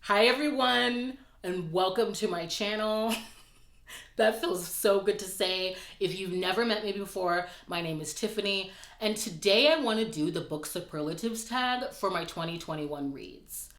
Hi everyone, and welcome to my channel. That feels so good to say. If you've never met me before, my name is Tiffany, and today I want to do the book Superlatives tag for my 2021 reads.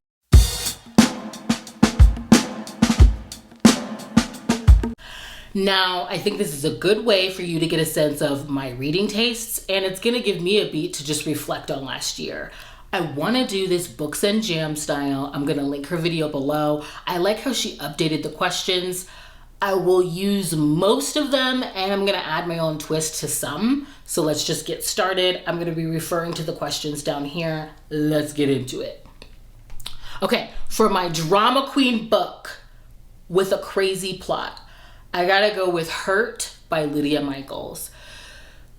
Now, I think this is a good way for you to get a sense of my reading tastes, and it's going to give me a beat to just reflect on last year. I want to do this books and jam style. I'm going to link her video below. I like how she updated the questions. I will use most of them and I'm going to add my own twist to some. So let's just get started. I'm going to be referring to the questions down here. Let's get into it. Okay, for my drama queen book with a crazy plot, I gotta go with Hurt by Lydia Michaels.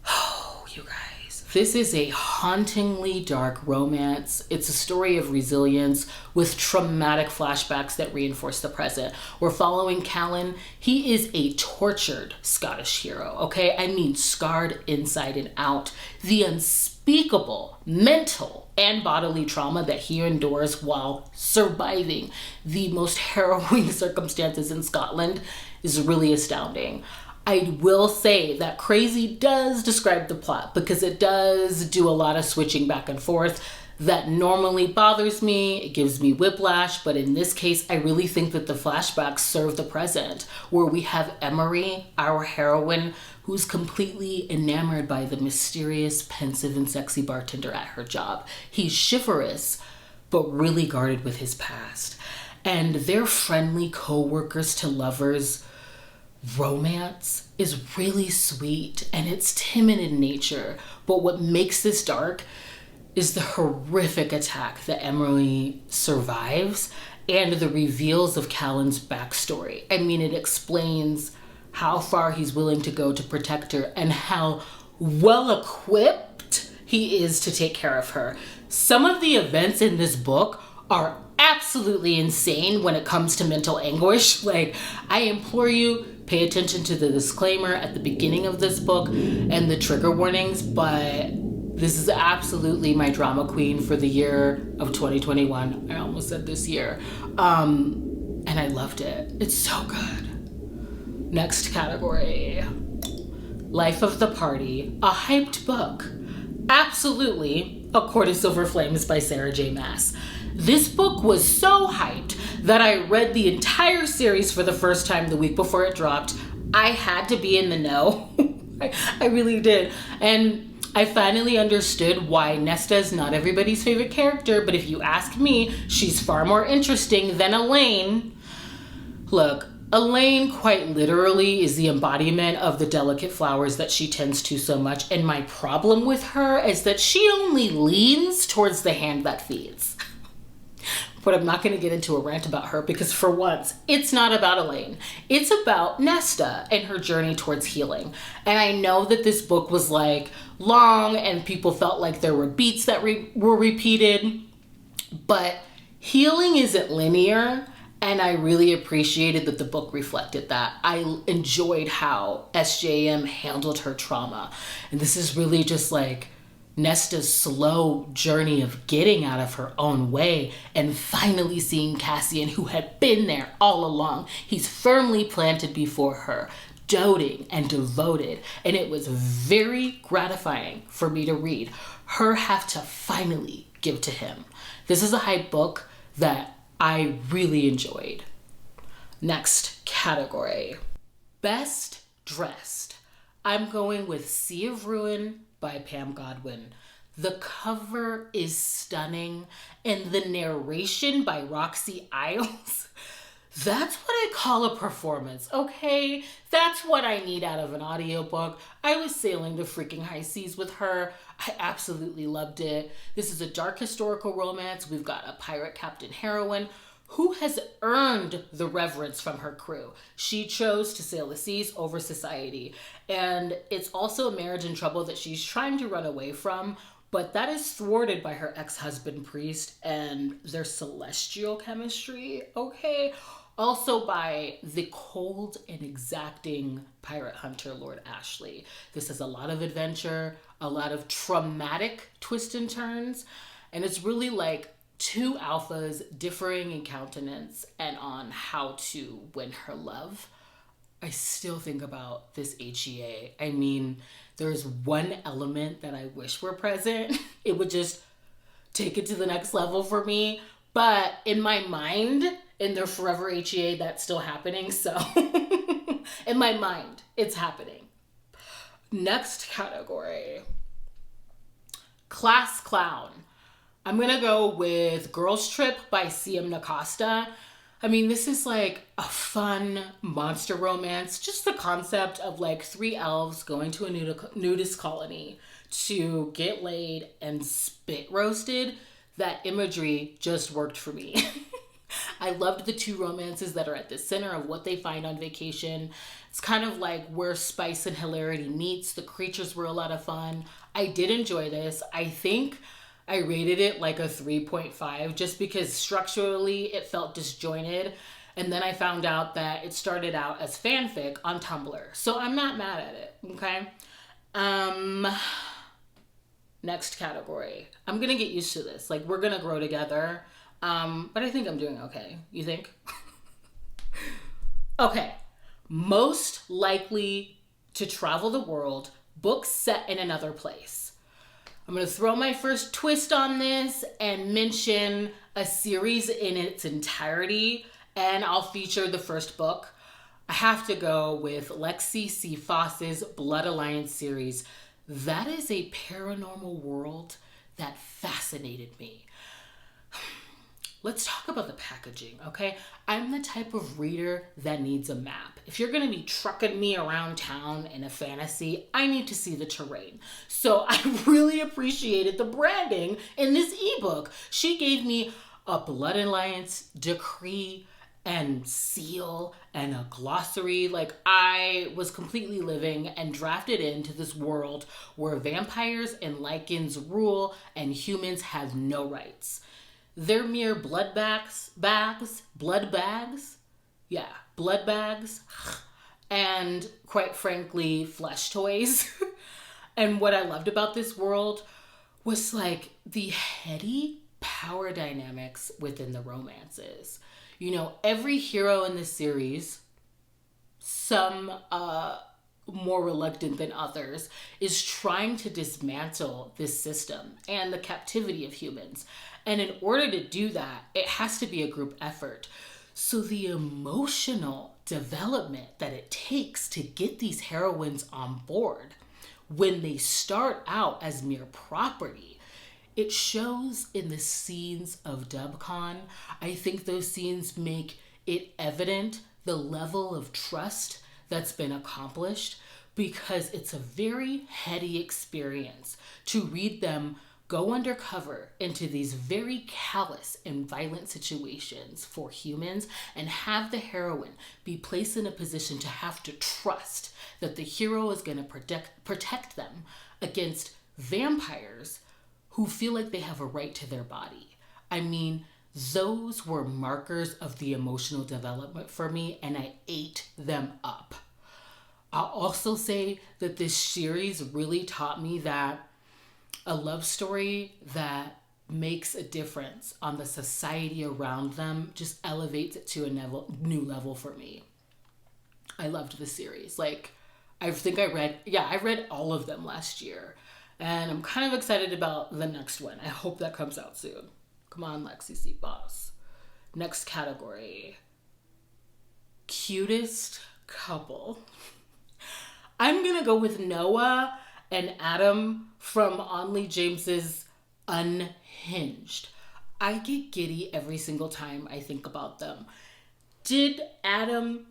Oh, you guys, this is a hauntingly dark romance. It's a story of resilience with traumatic flashbacks that reinforce the present. We're following Callan. He is a tortured Scottish hero, okay? I mean, scarred inside and out. The unspeakable mental and bodily trauma that he endures while surviving the most harrowing circumstances in Scotland is really astounding. I will say that crazy does describe the plot because it does do a lot of switching back and forth that normally bothers me. It gives me whiplash, but in this case, I really think that the flashbacks serve the present, where we have Emery, our heroine, who's completely enamored by the mysterious, pensive, and sexy bartender at her job. He's chivalrous, but really guarded with his past. And their friendly co-workers to lovers romance is really sweet and it's timid in nature, but what makes this dark is the horrific attack that Emily survives and the reveals of Callan's backstory. I mean, it explains how far he's willing to go to protect her and how well equipped he is to take care of her. Some of the events in this book are absolutely insane when it comes to mental anguish. Like, I implore you, pay attention to the disclaimer at the beginning of this book and the trigger warnings, but this is absolutely my drama queen for the year of 2021. I almost said this year. And I loved it. It's so good. Next category. Life of the Party, a hyped book. Absolutely, A Court of Silver Flames by Sarah J. Maas. This book was so hyped that I read the entire series for the first time the week before it dropped. I had to be in the know. I really did. And I finally understood why Nesta is not everybody's favorite character, but if you ask me, she's far more interesting than Elaine. Look, Elaine quite literally is the embodiment of the delicate flowers that she tends to so much, and my problem with her is that she only leans towards the hand that feeds. But I'm not going to get into a rant about her because for once, it's not about Elaine. It's about Nesta and her journey towards healing. And I know that this book was like long and people felt like there were beats that were repeated, but healing isn't linear. And I really appreciated that the book reflected that. I enjoyed how SJM handled her trauma. And this is really just like Nesta's slow journey of getting out of her own way and finally seeing Cassian, who had been there all along. He's firmly planted before her, doting and devoted. And it was very gratifying for me to read her have to finally give to him. This is a hype book that I really enjoyed. Next category. Best Dressed. I'm going with Sea of Ruin by Pam Godwin. The cover is stunning and the narration by Roxy Isles, that's what I call a performance, okay? That's what I need out of an audiobook. I was sailing the freaking high seas with her. I absolutely loved it. This is a dark historical romance. We've got a pirate captain heroine who has earned the reverence from her crew. She chose to sail the seas over society. And it's also a marriage in trouble that she's trying to run away from, but that is thwarted by her ex-husband priest and their celestial chemistry, okay? Also by the cold and exacting pirate hunter, Lord Ashley. This has a lot of adventure, a lot of traumatic twists and turns, and it's really like two alphas differing in countenance and on how to win her love. I still think about this HEA. I mean, there's one element that I wish were present. It would just take it to the next level for me. But in my mind, in their forever HEA, that's still happening. So in my mind, it's happening. Next category, class clown. I'm going to go with Girls Trip by CM Nacosta. I mean, this is like a fun monster romance. Just the concept of like three elves going to a nudist colony to get laid and spit roasted. That imagery just worked for me. I loved the two romances that are at the center of what they find on vacation. It's kind of like where spice and hilarity meets. The creatures were a lot of fun. I did enjoy this. I think I rated it like a 3.5 just because structurally it felt disjointed. And then I found out that it started out as fanfic on Tumblr. So I'm not mad at it, okay? Next category. I'm going to get used to this. Like, we're going to grow together. But I think I'm doing okay. You think? Okay. Most likely to travel the world, books set in another place. I'm going to throw my first twist on this and mention a series in its entirety, and I'll feature the first book. I have to go with Lexi C. Foss's Blood Alliance series. That is a paranormal world that fascinated me. Let's talk about the packaging, okay? I'm the type of reader that needs a map. If you're gonna be trucking me around town in a fantasy, I need to see the terrain. So I really appreciated the branding in this ebook. She gave me a Blood Alliance decree and seal and a glossary. Like, I was completely living and drafted into this world where vampires and lichens rule and humans have no rights. They're mere blood bags, and quite frankly, flesh toys. And what I loved about this world was like the heady power dynamics within the romances. You know, every hero in this series, some more reluctant than others, is trying to dismantle this system and the captivity of humans. And in order to do that, it has to be a group effort. So the emotional development that it takes to get these heroines on board when they start out as mere property, it shows in the scenes of DubCon. I think those scenes make it evident the level of trust that's been accomplished, because it's a very heady experience to read them go undercover into these very callous and violent situations for humans and have the heroine be placed in a position to have to trust that the hero is going to protect them against vampires who feel like they have a right to their body. I mean, those were markers of the emotional development for me, and I ate them up. I'll also say that this series really taught me that a love story that makes a difference on the society around them just elevates it to a new level for me. I loved the series. Like, I think I read all of them last year. And I'm kind of excited about the next one. I hope that comes out soon. Come on, Lexi C. Boss. Next category. Cutest Couple. I'm going to go with Noah and Adam from Onley James's Unhinged. I get giddy every single time I think about them. Did Adam,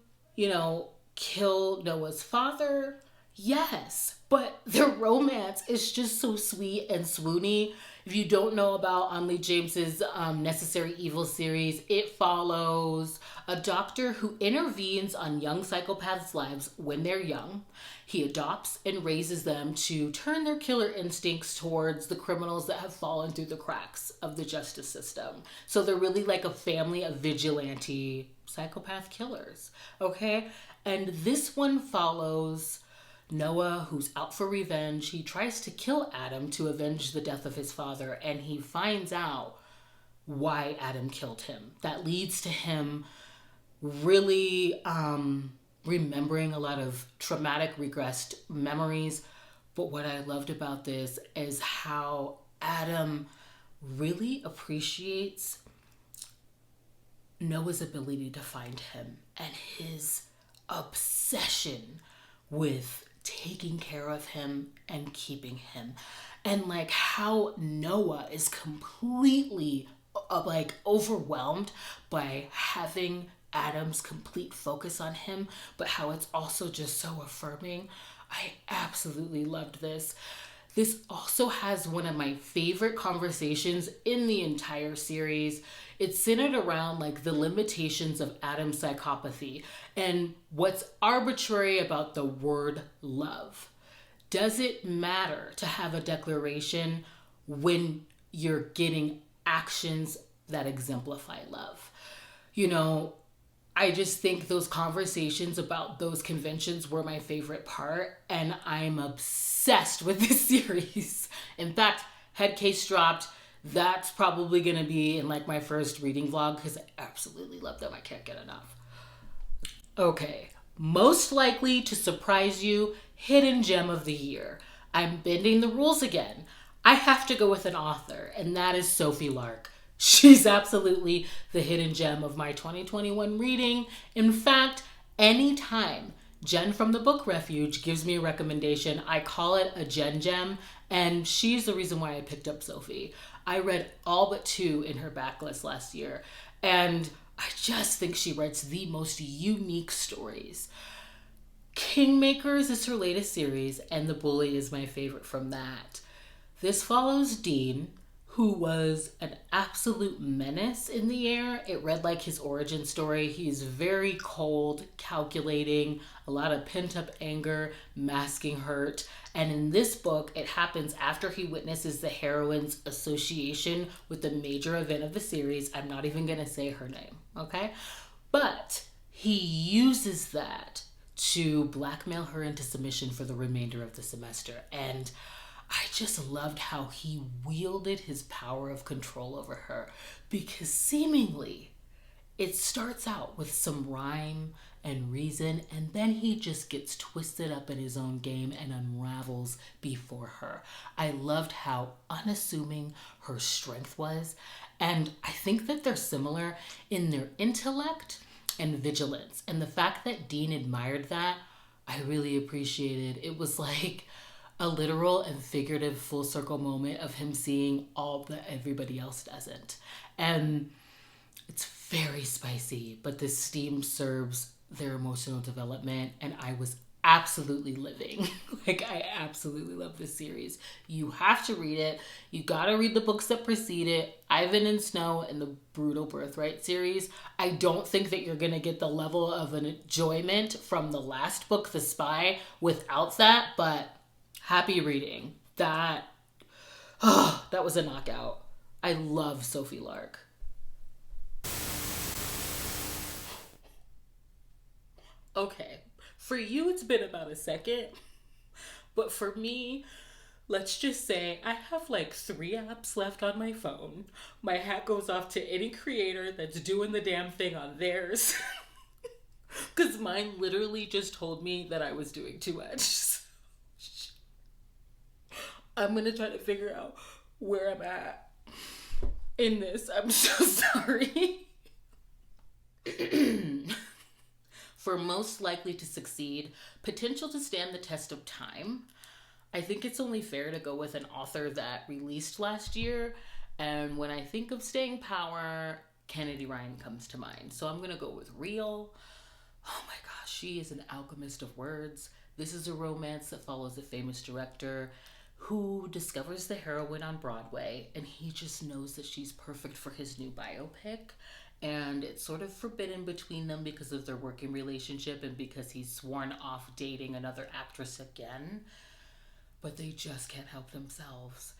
kill Noah's father? Yes, but their romance is just so sweet and swoony. If you don't know about Onley James's Necessary Evil series, it follows a doctor who intervenes on young psychopaths' lives when they're young. He adopts and raises them to turn their killer instincts towards the criminals that have fallen through the cracks of the justice system. So they're really like a family of vigilante psychopath killers, okay? And this one follows Noah, who's out for revenge. He tries to kill Adam to avenge the death of his father, and he finds out why Adam killed him. That leads to him really remembering a lot of traumatic regressed memories. But what I loved about this is how Adam really appreciates Noah's ability to find him and his obsession with taking care of him and keeping him. And like how Noah is completely like overwhelmed by having Adam's complete focus on him, but how it's also just so affirming. I absolutely loved this. This also has one of my favorite conversations in the entire series. It's centered around like the limitations of Adam's psychopathy and what's arbitrary about the word love. Does it matter to have a declaration when you're getting actions that exemplify love? You know, I just think those conversations about those conventions were my favorite part, and I'm obsessed with this series. In fact, head case dropped. That's probably going to be in like my first reading vlog because I absolutely love them. I can't get enough. Okay, most likely to surprise you, hidden gem of the year. I'm bending the rules again. I have to go with an author, and that is Sophie Lark. She's absolutely the hidden gem of my 2021 reading. In fact, anytime Jen from the Book Refuge gives me a recommendation, I call it a Jen gem, and she's the reason why I picked up Sophie. I read all but 2 in her backlist last year, and I just think she writes the most unique stories. Kingmakers is her latest series, and The Bully is my favorite from that. This follows Dean, who was an absolute menace in the air. It read like his origin story. He's very cold, calculating, a lot of pent-up anger, masking hurt. And in this book, it happens after he witnesses the heroine's association with the major event of the series. I'm not even going to say her name, okay? But he uses that to blackmail her into submission for the remainder of the semester. And I just loved how he wielded his power of control over her, because seemingly it starts out with some rhyme and reason, and then he just gets twisted up in his own game and unravels before her. I loved how unassuming her strength was, and I think that they're similar in their intellect and vigilance. And the fact that Dean admired that, I really appreciated. It was like a literal and figurative full circle moment of him seeing all that everybody else doesn't. And it's very spicy, but the steam serves their emotional development, and I was absolutely living. Like, I absolutely love this series. You have to read it. You gotta read the books that precede it. Ivan and Snow and the Brutal Birthright series. I don't think that you're gonna get the level of an enjoyment from the last book, The Spy, without that, but happy reading. That was a knockout. I love Sophie Lark. Okay, for you it's been about a second, but for me, let's just say I have like 3 apps left on my phone. My hat goes off to any creator that's doing the damn thing on theirs. Because mine literally just told me that I was doing too much. I'm gonna try to figure out where I'm at in this. I'm so sorry. For most likely to succeed, potential to stand the test of time, I think it's only fair to go with an author that released last year. And when I think of staying power, Kennedy Ryan comes to mind. So I'm gonna go with Real. Oh my gosh, she is an alchemist of words. This is a romance that follows a famous director who discovers the heroine on Broadway, and he just knows that she's perfect for his new biopic. And it's sort of forbidden between them because of their working relationship and because he's sworn off dating another actress again. But they just can't help themselves.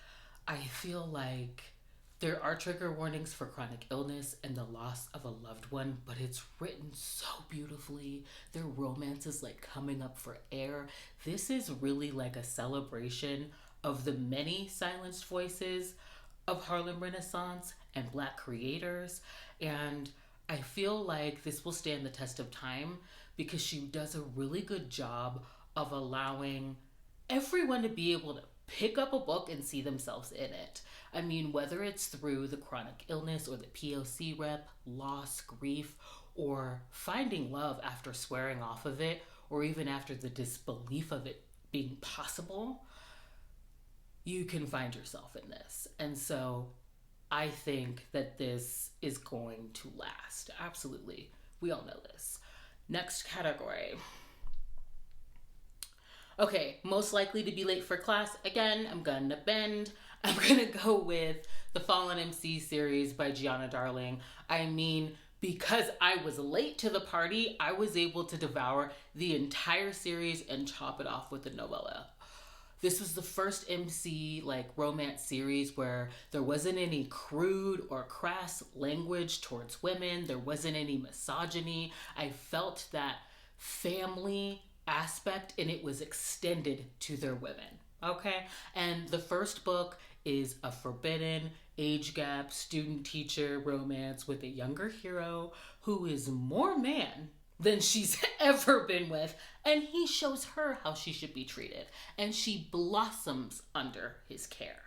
I feel like there are trigger warnings for chronic illness and the loss of a loved one, but it's written so beautifully. Their romance is like coming up for air. This is really like a celebration of the many silenced voices of Harlem Renaissance and Black creators. And I feel like this will stand the test of time because she does a really good job of allowing everyone to be able to pick up a book and see themselves in it. I mean, whether it's through the chronic illness or the POC rep, loss, grief, or finding love after swearing off of it, or even after the disbelief of it being possible, you can find yourself in this. And so I think that this is going to last. Absolutely. We all know this. Next category. Okay, most likely to be late for class. Again, I'm gonna bend. I'm gonna go with the Fallen MC series by Gianna Darling. I mean, because I was late to the party, I was able to devour the entire series and chop it off with the novella. This was the first MC romance series where there wasn't any crude or crass language towards women. There wasn't any misogyny. I felt that family aspect and it was extended to their women. Okay? And the first book is a forbidden age gap student teacher romance with a younger hero who is more man than she's ever been with, and he shows her how she should be treated, and she blossoms under his care.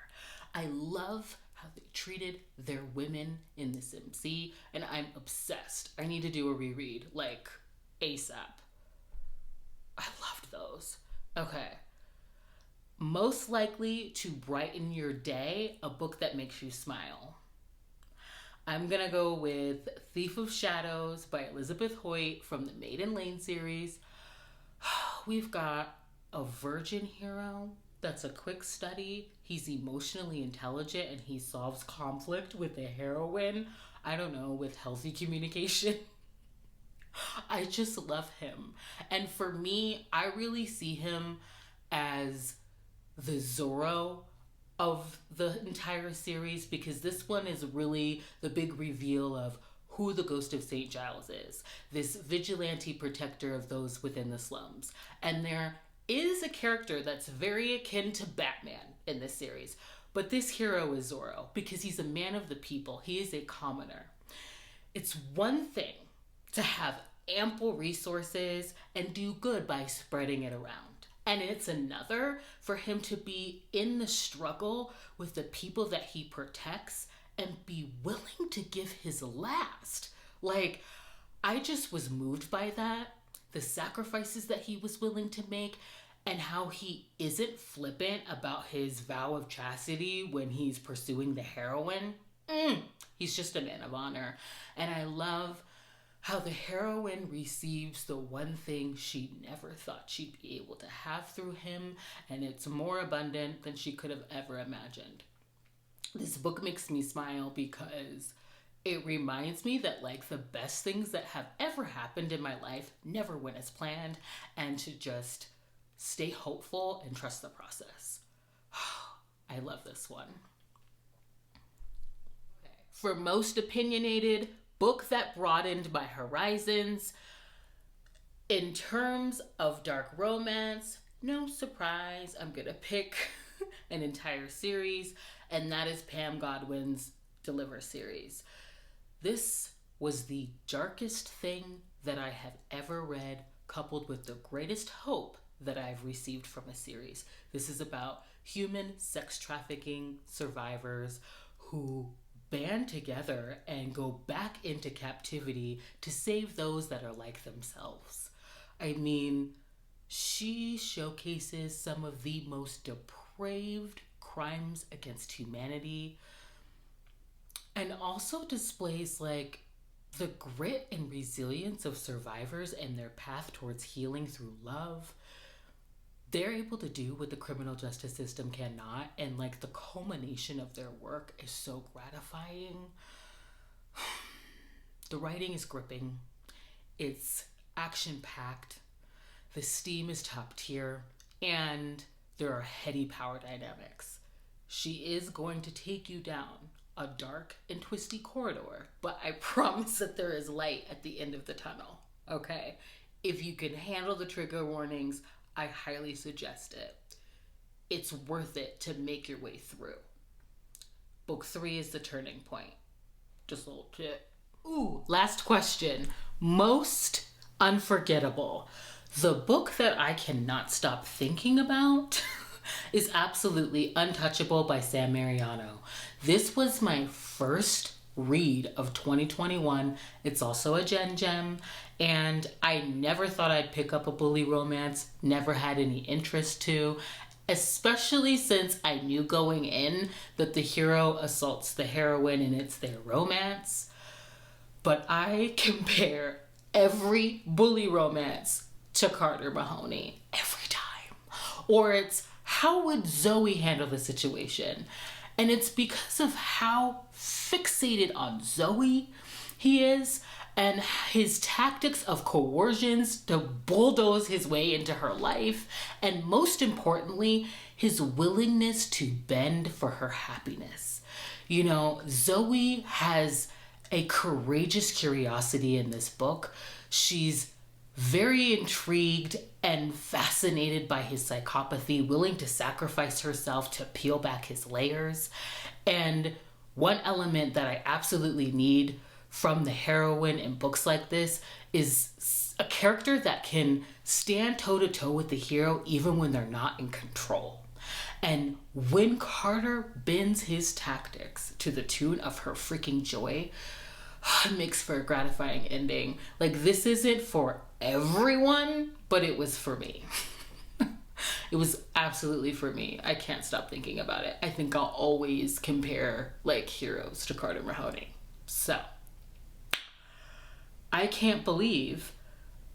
I love how they treated their women in this MC, and I'm obsessed. I need to do a reread, ASAP. I loved those. Okay. Most likely to brighten your day, a book that makes you smile. I'm gonna go with Thief of Shadows by Elizabeth Hoyt from the Maiden Lane series. We've got a virgin hero that's a quick study. He's emotionally intelligent and he solves conflict with a heroine, with healthy communication. I just love him. And for me, I really see him as the Zorro of the entire series, because this one is really the big reveal of who the Ghost of St. Giles is, this vigilante protector of those within the slums. And there is a character that's very akin to Batman in this series, but this hero is Zorro because he's a man of the people. He is a commoner. It's one thing to have ample resources and do good by spreading it around. And it's another for him to be in the struggle with the people that he protects and be willing to give his last. I just was moved by that. The sacrifices that he was willing to make and how he isn't flippant about his vow of chastity when he's pursuing the heroine. He's just a man of honor. And I love how the heroine receives the one thing she never thought she'd be able to have through him, and it's more abundant than she could have ever imagined. This book makes me smile because it reminds me that the best things that have ever happened in my life never went as planned, and to just stay hopeful and trust the process. I love this one. Okay. For most opinionated, book that broadened my horizons. In terms of dark romance, no surprise, I'm gonna pick an entire series, and that is Pam Godwin's Deliver series. This was the darkest thing that I have ever read, coupled with the greatest hope that I've received from a series. This is about human sex trafficking survivors who band together and go back into captivity to save those that are like themselves. I mean, she showcases some of the most depraved crimes against humanity and also displays the grit and resilience of survivors and their path towards healing through love. They're able to do what the criminal justice system cannot, and the culmination of their work is so gratifying. The writing is gripping. It's action-packed. The steam is top tier, and there are heady power dynamics. She is going to take you down a dark and twisty corridor, but I promise that there is light at the end of the tunnel, okay? If you can handle the trigger warnings, I highly suggest it. It's worth it to make your way through. Book 3 is the turning point. Just a little tip. Ooh, last question. Most unforgettable. The book that I cannot stop thinking about is absolutely Untouchable by Sam Mariano. This was my first read of 2021. It's also a Gen Gem, and I never thought I'd pick up a bully romance, never had any interest to, especially since I knew going in that the hero assaults the heroine and it's their romance. But I compare every bully romance to Carter Mahoney every time. Or it's, how would Zoe handle the situation? And it's because of how fixated on Zoe he is and his tactics of coercions to bulldoze his way into her life. And most importantly, his willingness to bend for her happiness. You know, Zoe has a courageous curiosity in this book. She's very intrigued and fascinated by his psychopathy, willing to sacrifice herself to peel back his layers. And one element that I absolutely need from the heroine in books like this is a character that can stand toe-to-toe with the hero even when they're not in control. And when Carter bends his tactics to the tune of her freaking joy, it makes for a gratifying ending. Like, this isn't for everyone, but it was for me. It was absolutely for me. I can't stop thinking about it. I think I'll always compare like heroes to Carter Mahoney. So I can't believe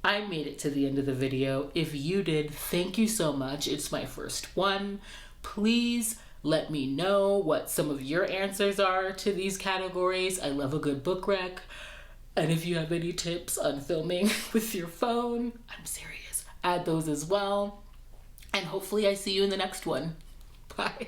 I made it to the end of the video. If you did, thank you so much. It's my first one. Please let me know what some of your answers are to these categories. I love a good book rec. And if you have any tips on filming with your phone, I'm serious, add those as well. And hopefully I see you in the next one. Bye.